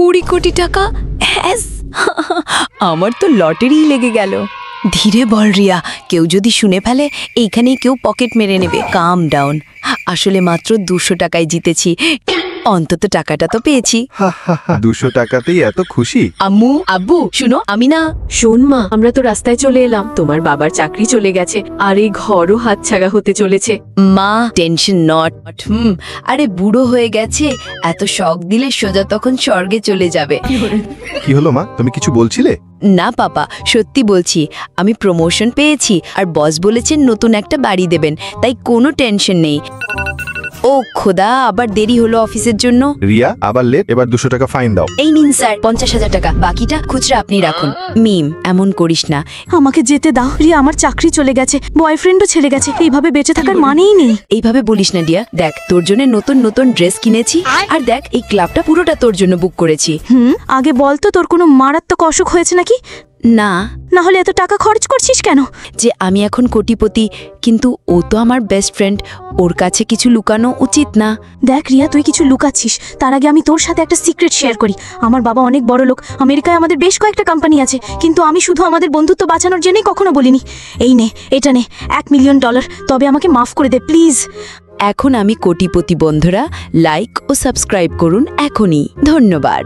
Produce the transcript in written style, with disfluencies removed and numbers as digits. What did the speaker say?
20 কোটি টাকা। হ্যাস, আমার তো লটারি লেগে গেল। ধীরে বল রিয়া, কেউ যদি শুনে ফেলে এইখানেই কেউ পকেট মেরে নেবে। কাম ডাউন, আসলে মাত্র 200 টাকায় জিতেছি, অন্তত টাকাটা তো পেয়েছি। 200 টাকাতেই এত খুশি? আম্মু আব্বু শুনো, আমি না। শোন মা, আমরা তো রাস্তায় চলে এলাম, তোমার বাবার চাকরি চলে গেছে আর এই ঘরও হাতছাড়া হতে চলেছে। মা টেনশন নট। আরে বুড়ো হয়ে গেছে, এত শখ দিলে সোজা তখন স্বর্গে চলে যাবে। কি হলো মা, তুমি কিছু বলছিলে? না পাপা, সত্যি বলছি, আমি প্রমোশন পেয়েছি আর বস বলেছেন নতুন একটা বাড়ি দেবেন, তাই কোনো টেনশন নেই। ও খোদা, আবার দেরি হলো অফিসের জন্য। রিয়া আবার লেট, এবার 200 টাকা ফাইন দাও। এই নিন স্যার 50,000 টাকা, বাকিটা খুচরা আপনি রাখুন। মিম, এমন করিস না। আমাকে যেতে দাও রিয়া, আমার চাকরি চলে গেছে, বয়ফ্রেন্ডও ছেড়ে গেছে, এইভাবে বেঁচে থাকার মানেই নেই। এইভাবে বলিস না ডিয়া, দেখ তোর জন্য নতুন নতুন ড্রেস কিনেছি, আর দেখ এই ক্লাবটা পুরোটা তোর জন্য বুক করেছি। আগে বল তো, তোর কোনো মারাত্মক অসুখ হয়েছে নাকি? না। না হলে এত টাকা খরচ করছিস কেন? যে আমি এখন কোটিপতি, কিন্তু ও তো আমার বেস্ট ফ্রেন্ড, ওর কাছে কিছু লুকানো উচিত না। দেখ রিয়া, তুই কিছু লুকাচ্ছিস, তার আগে আমি তোর সাথে একটা সিক্রেট শেয়ার করি। আমার বাবা অনেক বড় লোক, আমেরিকায় আমাদের বেশ কয়েকটা কোম্পানি আছে, কিন্তু আমি শুধু আমাদের বন্ধুত্ব বাঁচানোর জন্যই কখনো বলিনি। এই নে, এটা নে, $1 মিলিয়ন, তবে আমাকে মাফ করে দে প্লিজ। এখন আমি কোটিপতি। বন্ধুরা লাইক ও সাবস্ক্রাইব করুন এখনই। ধন্যবাদ।